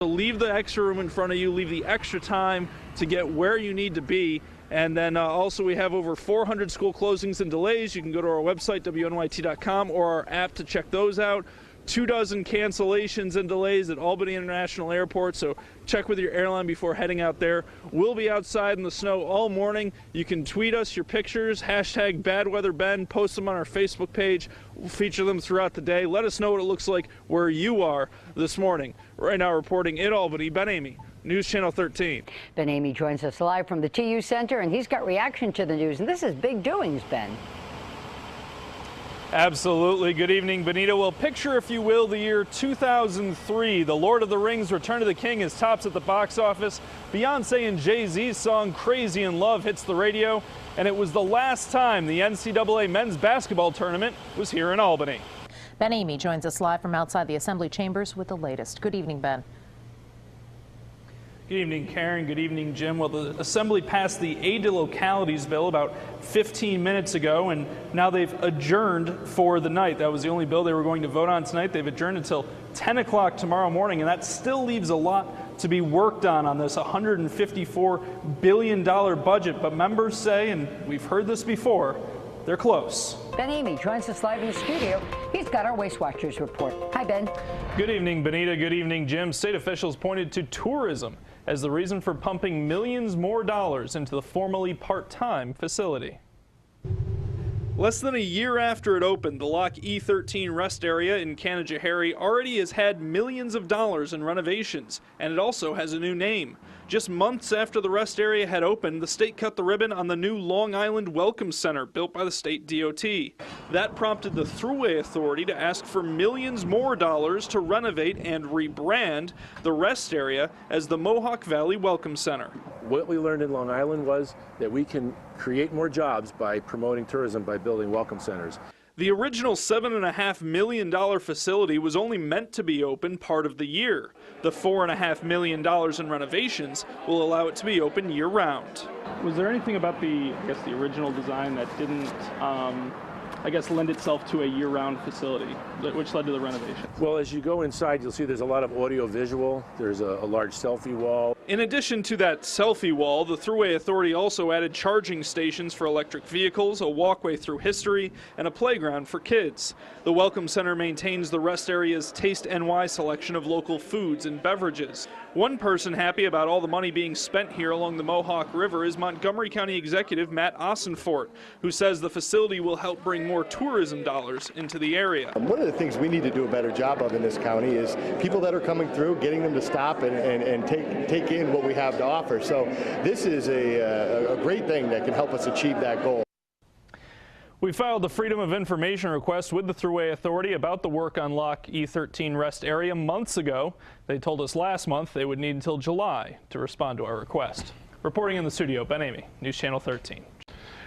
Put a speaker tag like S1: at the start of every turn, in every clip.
S1: So leave the extra room in front of you, leave the extra time to get where you need to be. And then also we have over 400 school closings and delays. You can go to our website, WNYT.com, or our app to check those out. 24 cancellations and delays at Albany International Airport, so check with your airline before heading out there. We'll be outside in the snow all morning. You can tweet us your pictures, hashtag BadWeatherBen, post them on our Facebook page. We'll feature them throughout the day. Let us know what it looks like where you are this morning. Right now reporting in Albany, Ben Amey, News Channel 13.
S2: Ben Amey joins us live from the TU Center, and he's got reaction to the news, and this is big doings, Ben.
S1: Absolutely. Good evening, Benita. Well, picture, if you will, the year 2003. The Lord of the Rings Return of the King is tops at the box office. Beyonce and Jay-Z's song Crazy in Love hits the radio. And it was the last time the NCAA men's basketball tournament was here in Albany.
S3: Ben Amey joins us live from outside the Assembly chambers with the latest. Good evening, Ben.
S1: Good evening, Karen. Good evening, Jim. Well, the Assembly passed the Aid to Localities bill about 15 minutes ago, and now they've adjourned for the night. That was the only bill they were going to vote on tonight. They've adjourned until 10 o'clock tomorrow morning, and that still leaves a lot to be worked on this $154 billion budget. But members say, and we've heard this before, they're close.
S2: Ben Amey joins us live in the studio. He's got our Waste Watchers report. Hi, Ben.
S1: Good evening, Benita. Good evening, Jim. State officials pointed to tourism as the reason for pumping millions more dollars into the formerly part-time facility. Less than a year after it opened, the Lock E13 rest area in Canajoharie already has had millions of dollars in renovations, and it also has a new name. Just months after the rest area had opened, the state cut the ribbon on the new Long Island Welcome Center built by the state DOT. That prompted the Thruway Authority to ask for millions more dollars to renovate and rebrand the rest area as the Mohawk Valley Welcome Center.
S4: What we learned in Long Island was that we can create more jobs by promoting tourism by building welcome centers.
S1: The original $7.5 million facility was only meant to be open part of the year. The $4.5 million in renovations will allow it to be open year-round. Was there anything about the original design that didn't, lend itself to a year-round facility, which led to the renovation?
S4: Well, as you go inside, you'll see there's a lot of audio-visual. There's a large selfie wall.
S1: In addition to that selfie wall, the Thruway Authority also added charging stations for electric vehicles, a walkway through history, and a playground for kids. The Welcome Center maintains the rest area's Taste NY selection of local foods and beverages. One person happy about all the money being spent here along the Mohawk River is Montgomery County Executive Matt Ossenfort, who says the facility will help bring more tourism dollars into the area.
S5: One of the things we need to do a better job of in this county is people that are coming through, getting them to stop and take in what we have to offer. So this is a great thing that can help us achieve that goal.
S1: We filed the Freedom of Information request with the Thruway Authority about the work on Lock E13 rest area months ago. They told us last month they would need until July to respond to our request. Reporting in the studio, Ben Amey, News Channel 13.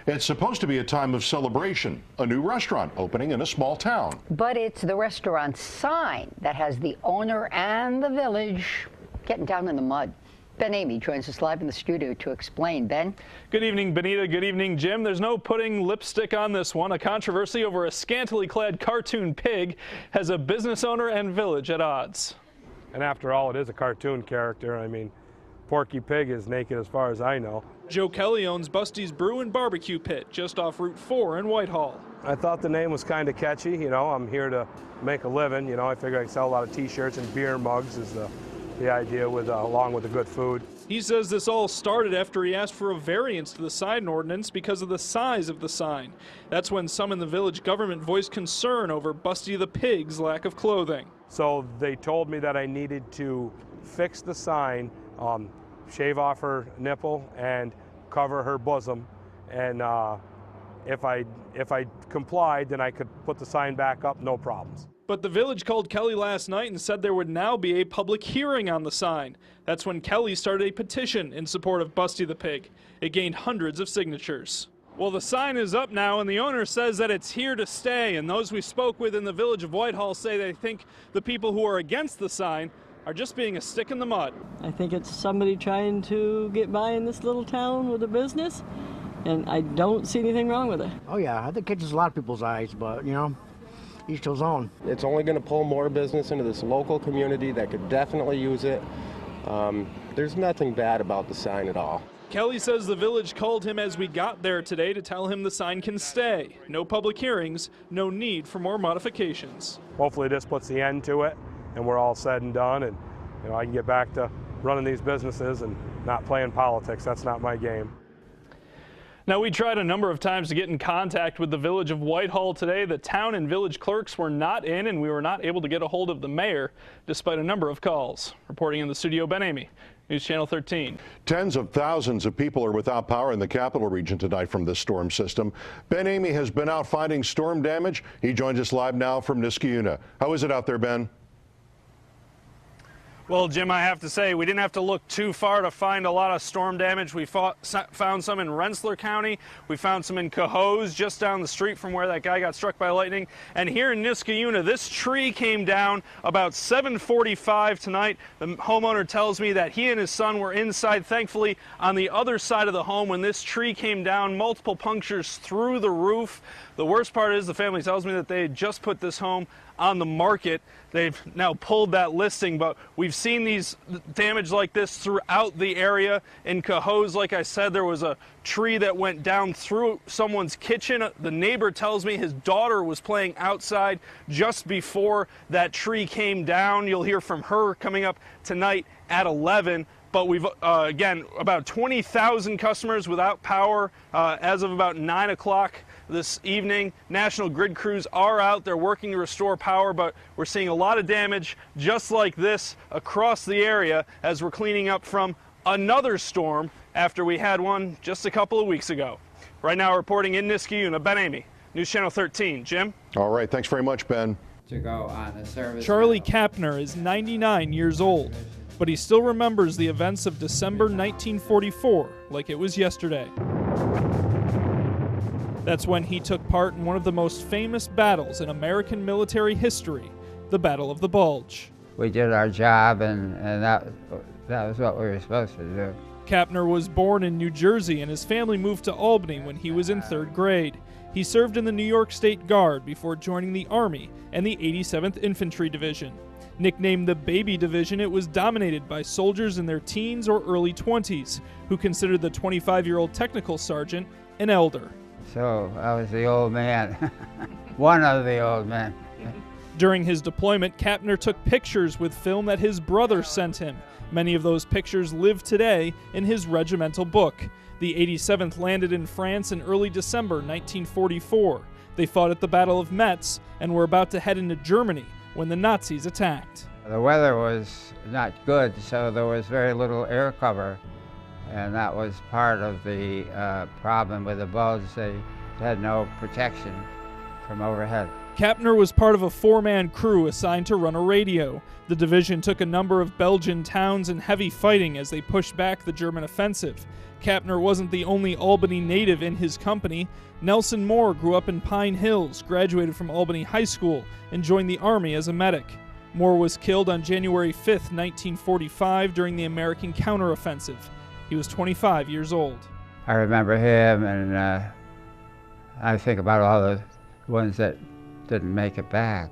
S6: It's supposed to be a time of celebration, a new restaurant opening in a small town.
S2: But it's the restaurant sign that has the owner and the village getting down in the mud. Ben Amey joins us live in the studio to explain. Ben?
S1: Good evening, Benita. Good evening, Jim. There's no putting lipstick on this one. A controversy over a scantily clad cartoon pig has a business owner and village at odds.
S7: And after all, it is a cartoon character. I mean, Porky Pig is naked as far as I know.
S1: Joe Kelly owns Busty's Brew and Barbecue Pit just off Route 4 in Whitehall.
S7: I thought the name was kind of catchy. You know, I'm here to make a living. You know, I figure I sell a lot of T-shirts and beer mugs is the idea along with the good food.
S1: He says this all started after he asked for a variance to the sign ordinance because of the size of the sign. That's when some in the village government voiced concern over Busty the Pig's lack of clothing.
S7: So they told me that I needed to fix the sign, shave off her nipple and cover her bosom, and if I complied, then I could put the sign back up, no problems.
S1: But the village called Kelly last night and said there would now be a public hearing on the sign. That's when Kelly started a petition in support of Busty the Pig. It gained hundreds of signatures. Well, the sign is up now, and the owner says that it's here to stay, and those we spoke with in the village of Whitehall say they think the people who are against the sign are just being a stick in the mud.
S8: I think it's somebody trying to get by in this little town with a business, and I don't see anything wrong with it.
S9: Oh yeah, I think it catches a lot of people's eyes, but you know, each his own.
S10: It's only going to pull more business into this local community that could definitely use it. There's nothing bad about the sign at all.
S1: Kelly says the village called him as we got there today to tell him the sign can stay. No public hearings, no need for more modifications.
S7: Hopefully this puts the end to it and we're all said and done, and I can get back to running these businesses and not playing politics. That's not my game.
S1: Now, we tried a number of times to get in contact with the village of Whitehall today. The town and village clerks were not in, and we were not able to get a hold of the mayor despite a number of calls. Reporting in the studio, Ben Amey, News Channel 13.
S6: Tens of thousands of people are without power in the capital region tonight from this storm system. Ben Amey has been out finding storm damage. He joins us live now from Niskayuna. How is it out there, Ben?
S1: Well, Jim, I have to say, we didn't have to look too far to find a lot of storm damage. We found some in Rensselaer County. We found some in Cohoes, just down the street from where that guy got struck by lightning. And here in Niskayuna, this tree came down about 7:45 tonight. The homeowner tells me that he and his son were inside, thankfully, on the other side of the home when this tree came down, multiple punctures through the roof. The worst part is the family tells me that they had just put this home on the market. They've now pulled that listing, but we've seen these damage like this throughout the area. In Cohoes, like I said, there was a tree that went down through someone's kitchen. The neighbor tells me his daughter was playing outside just before that tree came down. You'll hear from her coming up tonight at 11. But we've, again, about 20,000 customers without power as of about 9 o'clock this evening. National Grid crews are out. They're working to restore power, but we're seeing a lot of damage just like this across the area as we're cleaning up from another storm after we had one just a couple of weeks ago. Right now, reporting in Niskayuna, Ben Amey, News Channel 13. Jim?
S6: All right. Thanks very much, Ben.
S11: To go on the service.
S1: Charlie Kapner is 99 years old, but he still remembers the events of December 1944 like it was yesterday. That's when he took part in one of the most famous battles in American military history, the Battle of the Bulge.
S11: We did our job, and that was what we were supposed to do.
S1: Kapner was born in New Jersey, and his family moved to Albany when he was in 3rd grade. He served in the New York State Guard before joining the Army and the 87th Infantry Division. Nicknamed the Baby Division, it was dominated by soldiers in their teens or early 20s, who considered the 25-year-old technical sergeant an elder.
S11: So I was the old man, one of the old men.
S1: During his deployment, Kapner took pictures with film that his brother sent him. Many of those pictures live today in his regimental book. The 87th landed in France in early December 1944. They fought at the Battle of Metz and were about to head into Germany when the Nazis attacked.
S11: The weather was not good, so there was very little air cover, and that was part of the problem with the Bulge. They had no protection from overhead.
S1: Kapner was part of a 4-man crew assigned to run a radio. The division took a number of Belgian towns in heavy fighting as they pushed back the German offensive. Kapner wasn't the only Albany native in his company. Nelson Moore grew up in Pine Hills, graduated from Albany High School, and joined the Army as a medic. Moore was killed on January 5, 1945 during the American counteroffensive. He was 25 years old.
S11: I remember him, and I think about all the ones that didn't make it back,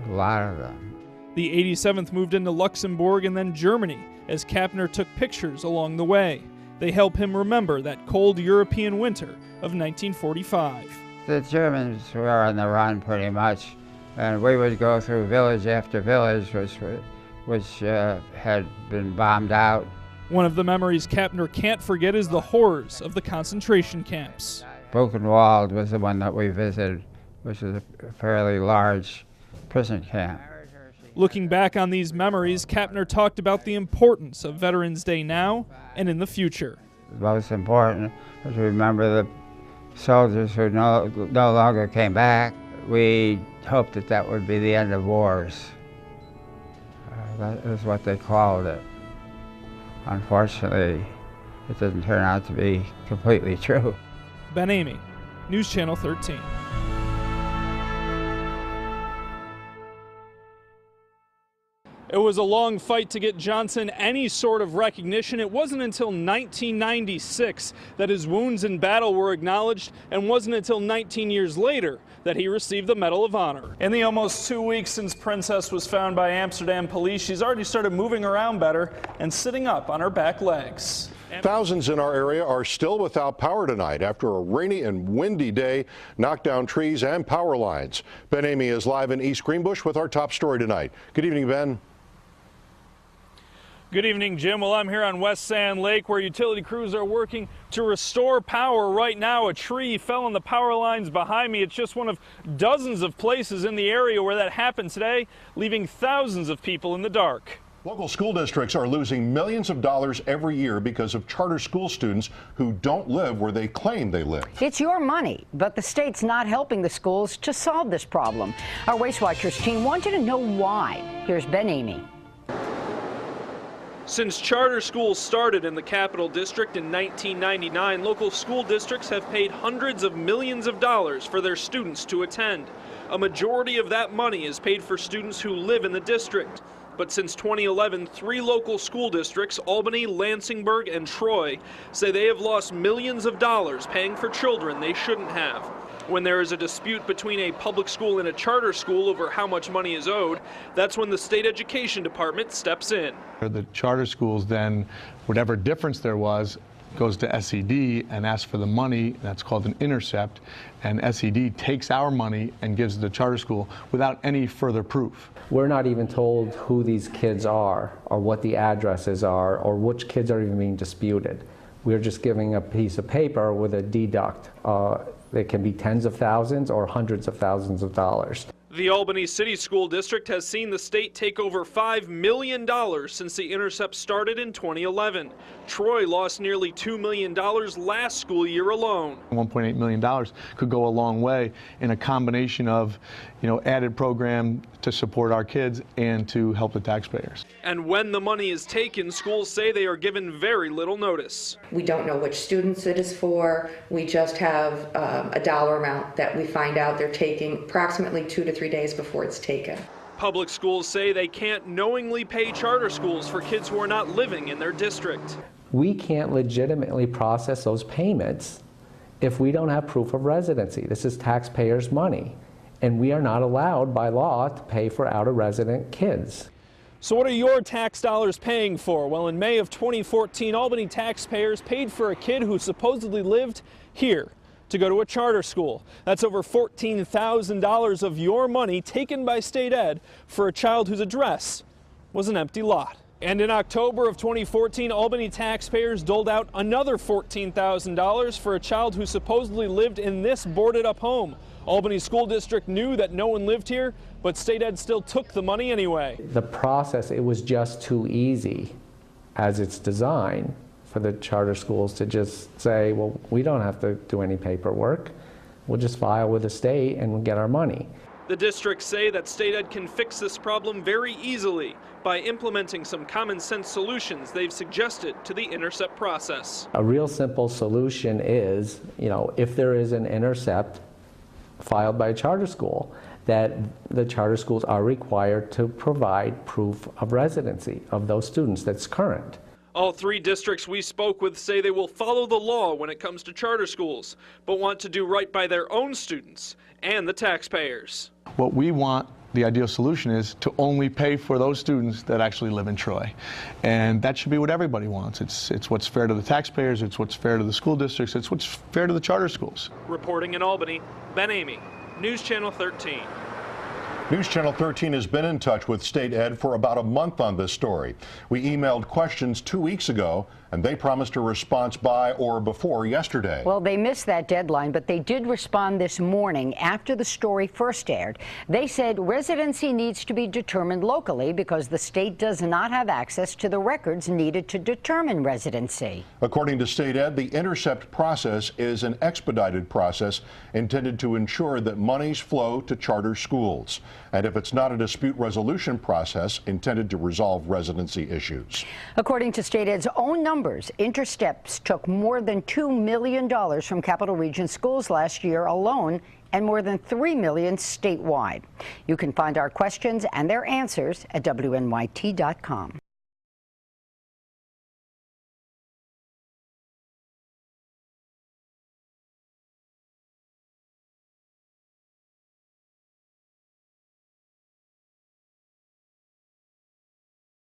S11: a lot of them.
S1: The 87th moved into Luxembourg and then Germany as Kapner took pictures along the way. They help him remember that cold European winter of 1945.
S11: The Germans were on the run pretty much, and we would go through village after village, which had been bombed out.
S1: One of the memories Kapner can't forget is the horrors of the concentration camps.
S11: Buchenwald was the one that we visited, which is a fairly large prison camp.
S1: Looking back on these memories, Kapner talked about the importance of Veterans Day now and in the future.
S11: The most important is to remember the soldiers who no longer came back. We hoped that that would be the end of wars. That is what they called it. Unfortunately, it didn't turn out to be completely true.
S1: Ben Amey, News Channel 13. It was a long fight to get Johnson any sort of recognition. It wasn't until 1996 that his wounds in battle were acknowledged, and wasn't until 19 years later that he received the Medal of Honor. In the almost 2 weeks since Princess was found by Amsterdam police, she's already started moving around better and sitting up on her back legs.
S6: Thousands in our area are still without power tonight after a rainy and windy day knocked down trees and power lines. Ben Amey is live in East Greenbush with our top story tonight. Good evening, Ben.
S1: Good evening, Jim. Well, I'm here on West Sand Lake where utility crews are working to restore power right now. A tree fell on the power lines behind me. It's just one of dozens of places in the area where that happened today, leaving thousands of people in the dark.
S6: Local school districts are losing millions of dollars every year because of charter school students who don't live where they claim they live.
S2: It's your money, but the state's not helping the schools to solve this problem. Our Waste Watchers team wanted to know why. Here's Ben Amey.
S1: Since charter schools started in the Capital District in 1999, local school districts have paid hundreds of millions of dollars for their students to attend. A majority of that money is paid for students who live in the district. But since 2011, 3 local school districts, Albany, Lansingburg, and Troy, say they have lost millions of dollars paying for children they shouldn't have. When there is a dispute between a public school and a charter school over how much money is owed, that's when the state education department steps in.
S9: The charter schools then, whatever difference there was, goes to SED and asks for the money. That's called an intercept, and SED takes our money and gives the charter school without any further proof.
S12: We're not even told who these kids are or what the addresses are or which kids are even being disputed. We're just giving a piece of paper with a deduct. It can be tens of thousands or hundreds of thousands of dollars.
S1: The Albany City School District has seen the state take over $5 million since the intercept started in 2011. Troy lost nearly $2 million last school year alone.
S9: $1.8 million could go a long way in a combination of, added program to support our kids and to help the taxpayers.
S1: And when the money is taken, schools say they are given very little notice.
S13: We don't know which students it is for. We just have a dollar amount that we find out they're taking approximately 2 to 3 days before it's taken.
S1: Public schools say they can't knowingly pay charter schools for kids who are not living in their district.
S12: We can't legitimately process those payments if we don't have proof of residency. This is taxpayers' money, and we are not allowed by law to pay for out-of-resident kids.
S1: So what are your tax dollars paying for? Well, in May of 2014, Albany taxpayers paid for a kid who supposedly lived here to go to a charter school. That's over $14,000 of your money taken by state ed for a child whose address was an empty lot. And in October of 2014, Albany taxpayers doled out another $14,000 for a child who supposedly lived in this boarded up home. Albany School District knew that no one lived here, but state ed still took the money anyway.
S12: The process, it was just too easy as it's designed for the charter schools to just say, well, we don't have to do any paperwork. We'll just file with the state and we'll get our money.
S1: The districts say that state ed can fix this problem very easily by implementing some common sense solutions they've suggested to the intercept process.
S12: A real simple solution is, if there is an intercept filed by a charter school, that the charter schools are required to provide proof of residency of those students that's current.
S1: All 3 districts we spoke with say they will follow the law when it comes to charter schools, but want to do right by their own students and the taxpayers.
S9: What we want, the ideal solution is to only pay for those students that actually live in Troy. And that should be what everybody wants. It's what's fair to the taxpayers, it's what's fair to the school districts, it's what's fair to the charter schools.
S1: Reporting in Albany, Ben Amey, News Channel 13.
S6: News Channel 13 has been in touch with state ed for about a month on this story. We emailed questions 2 weeks ago, and they promised a response by or before yesterday.
S2: Well, they missed that deadline, but they did respond this morning after the story first aired. They said residency needs to be determined locally because the state does not have access to the records needed to determine residency.
S6: According to state ed, the intercept process is an expedited process intended to ensure that monies flow to charter schools. And if it's not a dispute resolution process intended to resolve residency issues.
S2: According to state ed's own numbers, intercepts took more than $2 million from Capital Region schools last year alone and more than $3 million statewide. You can find our questions and their answers at WNYT.com.